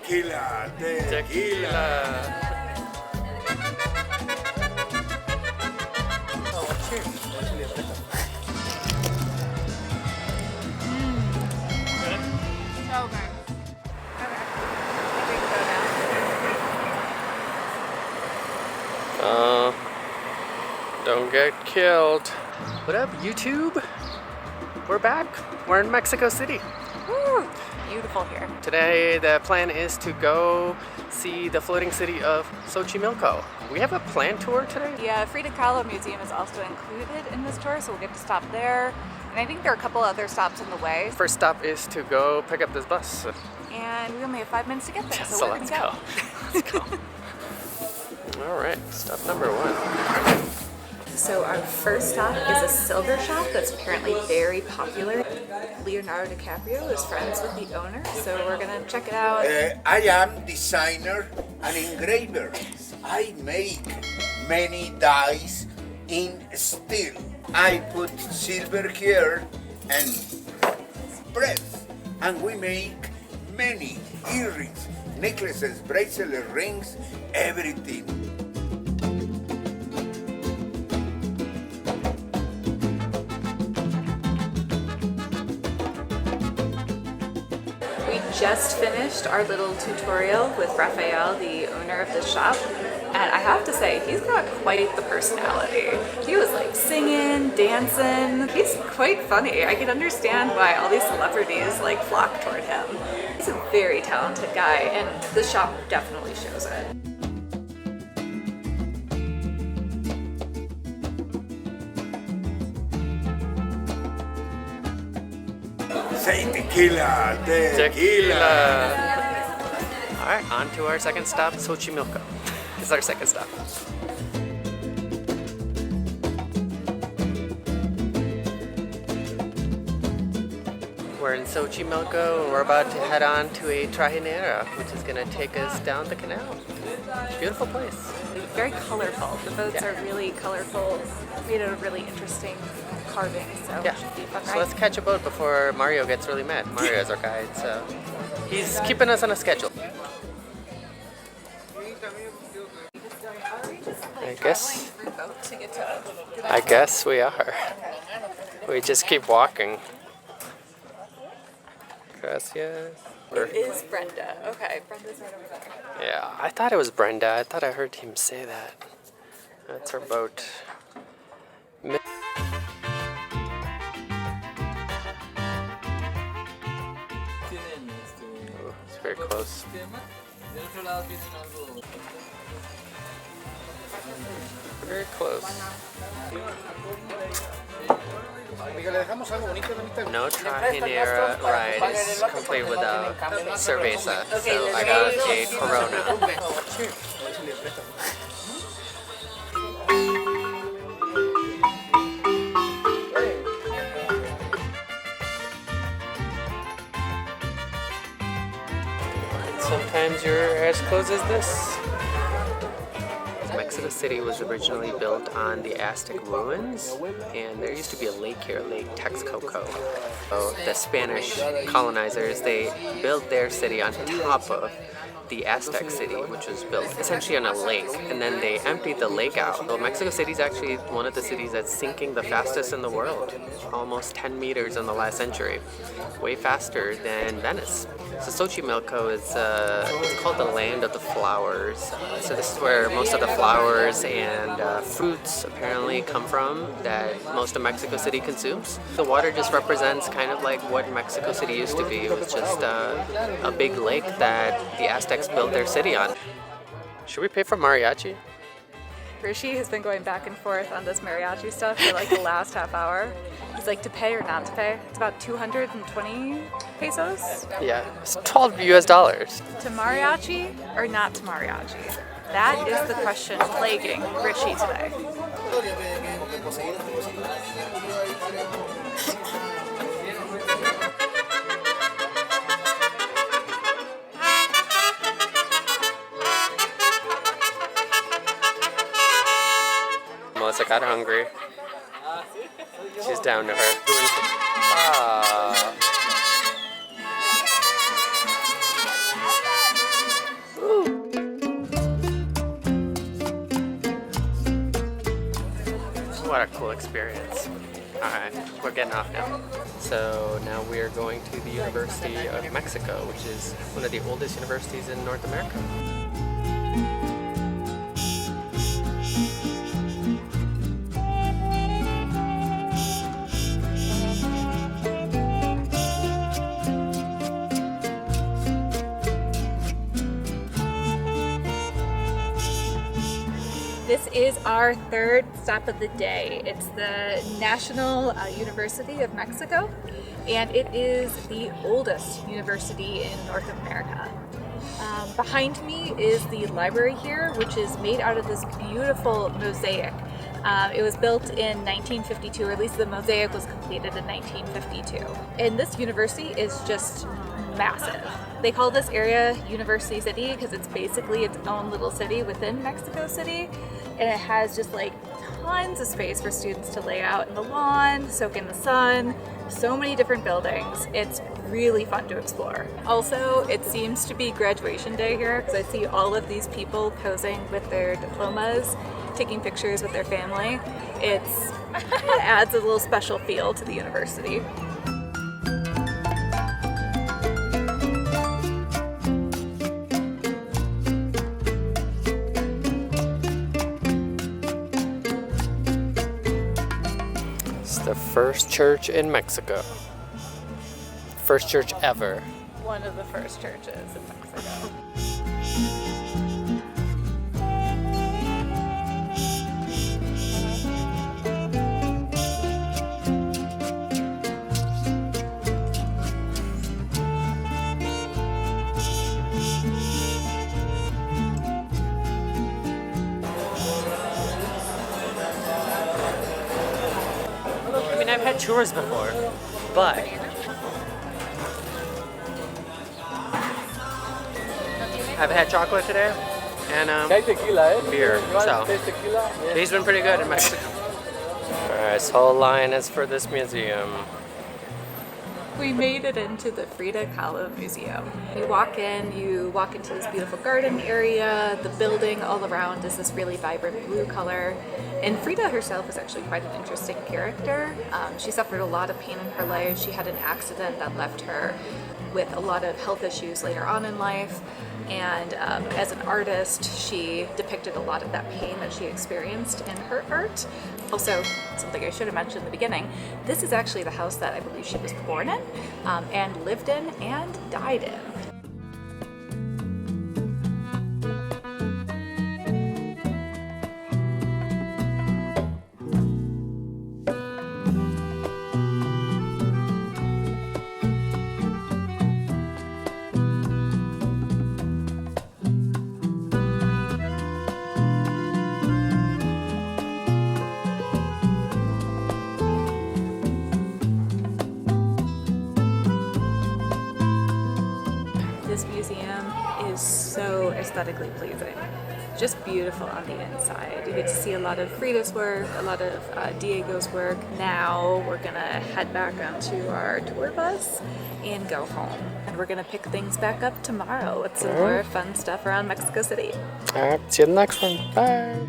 tequila, tequila. Oh, cheers. So good. Okay. I think so now. Don't get killed. What up, YouTube? We're back. We're in Mexico City. Woo! Beautiful here. Today, the plan is to go see the floating city of Xochimilco. We have a planned tour today. The Frida KAHLO Museum is also included in this tour, so we'll get to stop there. And I think there are a couple other stops on the way. First stop is to go pick up this bus. And we only have 5 minutes to get there, So we're let's gonna go. Let's go. All right, stop number 1. So our first stop is a silver shop that's apparently very popular. Leonardo DiCaprio is friends with the owner, so we're gonna check it out. I am designer and engraver. I make many dies in steel. I put silver here and press, and we make many earrings, necklaces, bracelets, rings, everything. We just finished our little tutorial with Rafael, the owner of the shop, and I have to say, he's got quite the personality. He was like singing, dancing. He's quite funny. I can understand why all these celebrities like flock toward him. He's a very talented guy, and the shop definitely shows it. Say tequila, tequila. All right, on to our second stop, Xochimilco. This is our second stop. We're in Xochimilco. We're about to head on to a trajinera, which is going to take us down the canal. Beautiful place. Very colorful. The boats are really colorful, made out of really interesting carving, so Yeah. it should be fun, So right? let's catch a boat before Mario gets really mad. Mario is our guide, so he's keeping us on a schedule. I guess we are. We just keep walking. Gracias. It is Brenda. Okay, Brenda's right over there. Yeah, I thought it was Brenda. I thought I heard him say that. That's our boat. Oh, it's very close. Very close. No trajinera ride is complete without cerveza, so I got a Corona. Sometimes you're as close as this. Mexico City was originally built on the Aztec ruins, and there used to be a lake here, Lake Texcoco. So the Spanish colonizers, they built their city on top of the Aztec city, which was built essentially on a lake, and then they emptied the lake out. So Mexico City is actually one of the cities that's sinking the fastest in the world, almost 10 meters in the last century, way faster than Venice. So Xochimilco is it's called the land of the flowers. So this is where most of the flowers and fruits apparently come from that most of Mexico City consumes. The water just represents kind of like what Mexico City used to be. It was just a big lake that the Aztecs built their city on. Should we pay for mariachi? Rishi has been going back and forth on this mariachi stuff for like the last half hour. He's like, to pay or not to pay? It's about 220 pesos. Yeah, it's $12 US. To mariachi or not to mariachi? That is the question plaguing Rishi today. Melissa got hungry. She's down to her. Ah. What a cool experience. Alright, we're getting off now. So now we're going to the University of Mexico, which is one of the oldest universities in North America. This is our third stop of the day. It's the National University of Mexico, and it is the oldest university in North America. Behind me is the library here, which is made out of this beautiful mosaic. It was built in 1952, or at least the mosaic was completed in 1952. And this university is just massive. They call this area University City because it's basically its own little city within Mexico City, and it has just like tons of space for students to lay out in the lawn, soak in the sun, so many different buildings. It's really fun to explore. Also, it seems to be graduation day here because I see all of these people posing with their diplomas, taking pictures with their family. It adds a little special feel to the university. The first church in Mexico. First church ever. One of the first churches in Mexico. I've had churros before, but I've had chocolate today and beer, so these been pretty good in Mexico. Alright, this whole line is for this museum. We made it into the Frida KAHLO Museum. You walk into this beautiful garden area. The building all around is this really vibrant blue color. And Frida herself is actually quite an interesting character. She suffered a lot of pain in her life. She had an accident that left her with a lot of health issues later on in life. And as an artist, she depicted a lot of that pain that she experienced in her art. Also, something I should have mentioned in the beginning, this is actually the house that I believe she was born in and lived in and died in. This museum is so aesthetically pleasing. Just beautiful on the inside. You get to see a lot of Frida's work, a lot of Diego's work. Now we're gonna head back onto our tour bus and go home. And we're gonna pick things back up tomorrow with some more fun stuff around Mexico City. Alright, see you in the next one. Bye!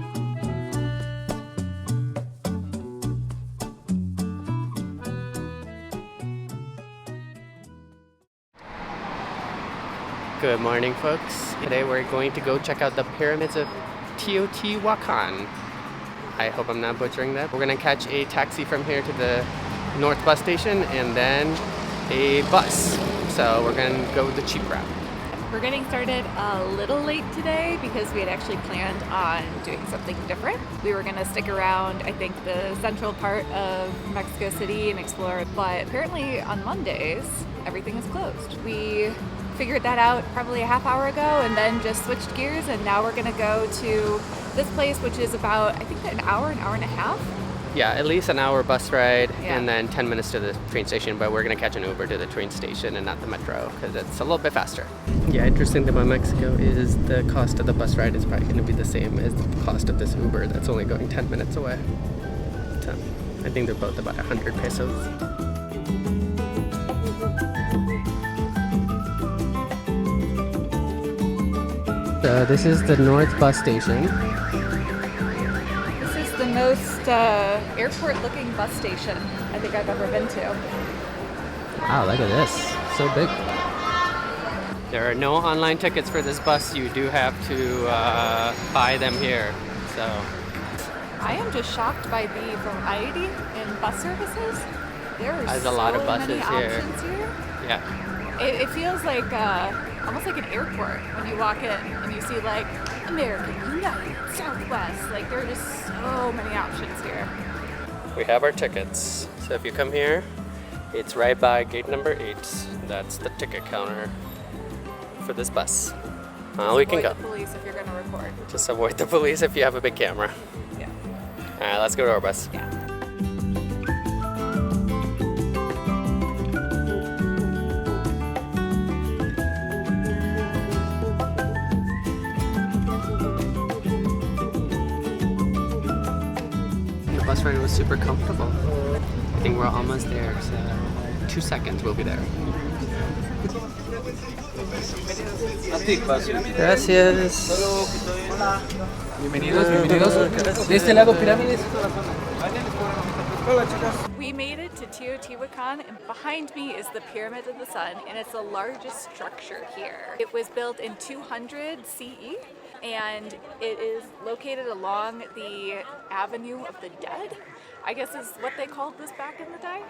Good morning, folks. Today we're going to go check out the pyramids of Teotihuacan. I hope I'm not butchering that. We're gonna catch a taxi from here to the north bus station and then a bus. So we're gonna go the cheap route. We're getting started a little late today because we had actually planned on doing something different. We were gonna stick around, I think, the central part of Mexico City and explore, but apparently on Mondays, everything is closed. We figured that out probably a half hour ago and then just switched gears, and now we're gonna go to this place, which is about, I think, an hour and a half. Yeah, at least an hour bus ride and then 10 minutes to the train station, but we're gonna catch an Uber to the train station and not the metro because it's a little bit faster. Yeah, interesting thing about Mexico is the cost of the bus ride is probably gonna be the same as the cost of this Uber that's only going 10 minutes away. So I think they're both about 100 pesos. So this is the North bus station. This is the most airport-looking bus station I think I've ever been to. Wow, look at this. So big. There are no online tickets for this bus. You do have to buy them here. So I am just shocked by the variety in bus services. There are there's a lot of buses many here. options here. Yeah. It feels like almost like an airport when you walk in and you see like American, United, Southwest. Like there are just so many options here. We have our tickets. So if you come here, it's right by gate number 8. That's the ticket counter for this bus. We can go. Avoid the police if you're going to record. Just avoid the police if you have a big camera. Yeah. All right, let's go to our bus. Yeah. The bus ride was super comfortable. I think we're almost there, so 2 seconds we'll be there. Gracias. Bienvenidos, bienvenidos. De este lado, pirámides. We made it to Teotihuacan, and behind me is the Pyramid of the Sun, and it's the largest structure here. It was built in 200 CE, and it is located along the Avenue of the Dead, I guess is what they called this back in the day.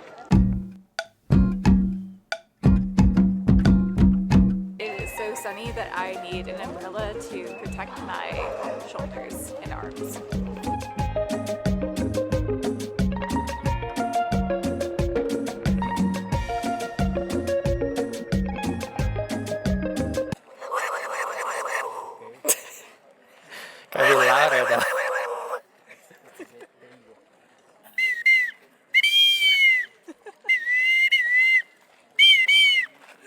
It is so sunny that I need an umbrella to protect my shoulders and arms. Gotta be louder though.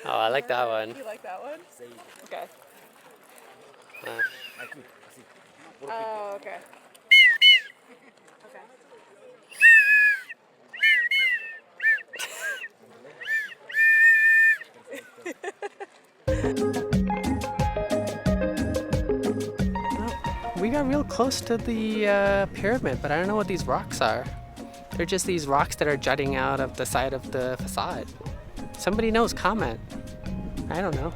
Oh, I like that one. You like that one? Okay. Uh, Oh, okay. Okay. we got real close to the pyramid, but I don't know what these rocks are. They're just these rocks that are jutting out of the side of the facade. Somebody knows, comment. I don't know.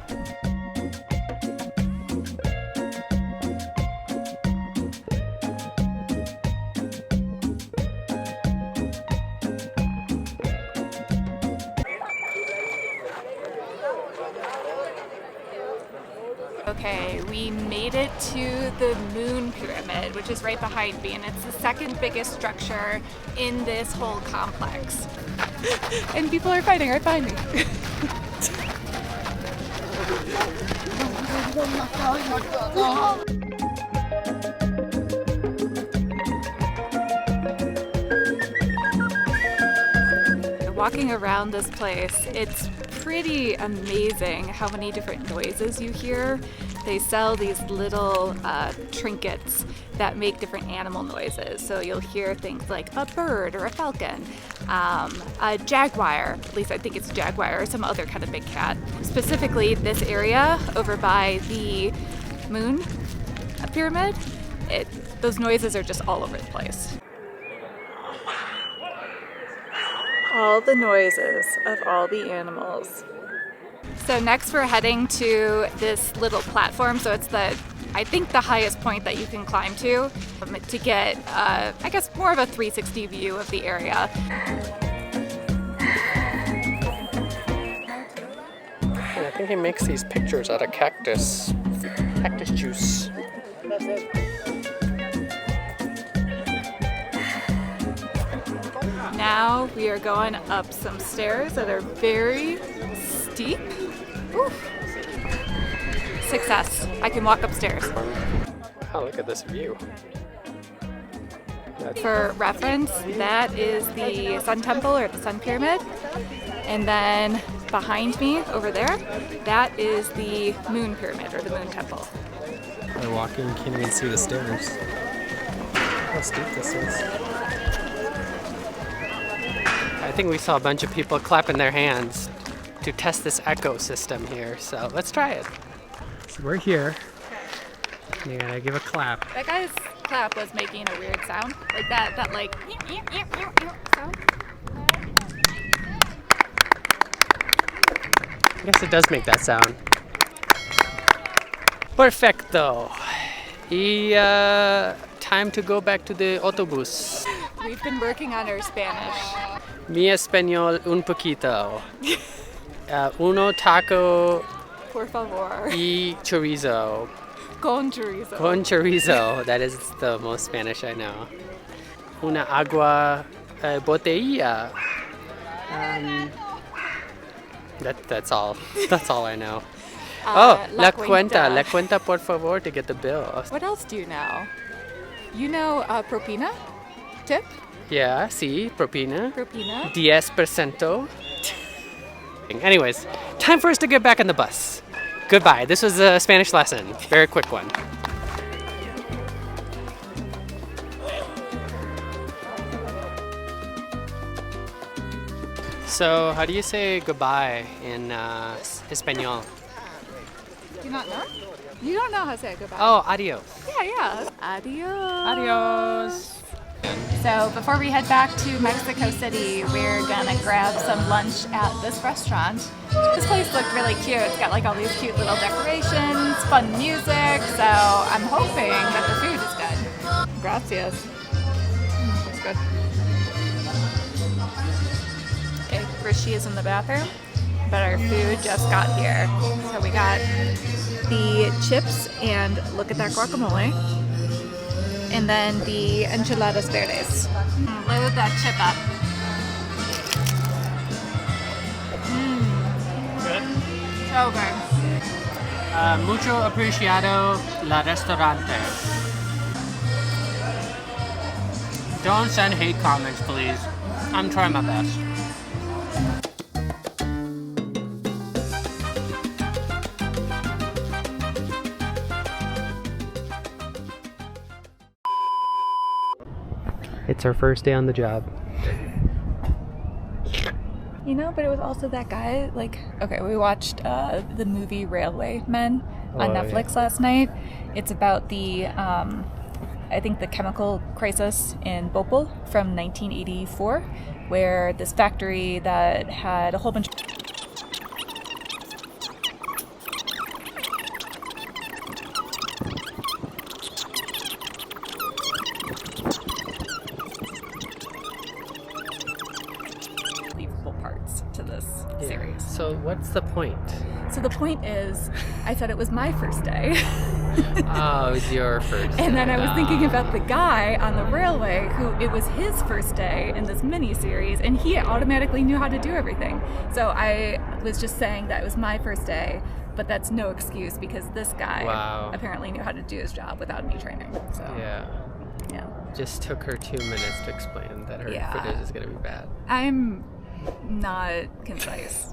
Okay, we made it to the Moon Pyramid, which is right behind me, and it's the second biggest structure in this whole complex. And people are fighting right behind me. Walking around this place, it's pretty amazing how many different noises you hear. They sell these little trinkets that make different animal noises. So you'll hear things like a bird or a falcon, a jaguar, at least I think it's a jaguar, or some other kind of big cat. Specifically this area over by the Moon Pyramid, those noises are just all over the place. All the noises of all the animals. So next we're heading to this little platform. So it's I think the highest point that you can climb to get, I guess, more of a 360 view of the area. I think he makes these pictures out of cactus juice. Now we are going up some stairs that are very steep. Oof. Success. I can walk upstairs. Oh, look at this view. For reference, that is the Sun Temple or the Sun Pyramid. And then behind me over there, that is the Moon Pyramid or the Moon Temple. We're walking, can't even see the stairs. How steep this is. I think we saw a bunch of people clapping their hands to test this ecosystem here, so let's try it. So we're here. Yeah, give a clap. That guy's clap was making a weird sound, like that like sound. I guess it does make that sound. Perfecto. Time to go back to the autobus. We've been working on our Spanish. Mi español un poquito. Uno taco Por favor. y chorizo. Con chorizo. Con chorizo. That is the most Spanish I know. Una agua botella. That's all. That's all I know. La cuenta por favor to get the bill. What else do you know? You know propina? Tip? Yeah, sí, propina. Propina? 10%. Anyways, time for us to get back on the bus. Goodbye. This was a Spanish lesson. Very quick one. So, how do you say goodbye in Espanol? Do you not know? You don't know how to say goodbye. Oh, adios. Yeah. Adios. Adios. So before we head back to Mexico City, we're gonna grab some lunch at this restaurant. This place looked really cute. It's got like all these cute little decorations, fun music, so I'm hoping that the food is good. Gracias. Looks good. Okay, Rishi is in the bathroom, but our food just got here. So we got the chips and look at that guacamole. And then the enchiladas verdes. Load that chip up. Good. So good. Mucho apreciado la restaurante. Don't send hate comments, please. I'm trying my best. It's our first day on the job. You know, but it was also that guy, like, okay, we watched the movie Railway Men on Netflix last night. It's about the, I think the chemical crisis in Bhopal from 1984, where this factory that had a whole bunch of parts to this series. So what's the point? So the point is, I thought it was my first day. Oh, it was your first day. And then I was thinking about the guy on the railway who it was his first day in this mini-series, and he automatically knew how to do everything. So I was just saying that it was my first day, but that's no excuse because this guy apparently knew how to do his job without any training. So yeah. Just took her 2 minutes to explain that her footage is going to be bad. I'm not concise.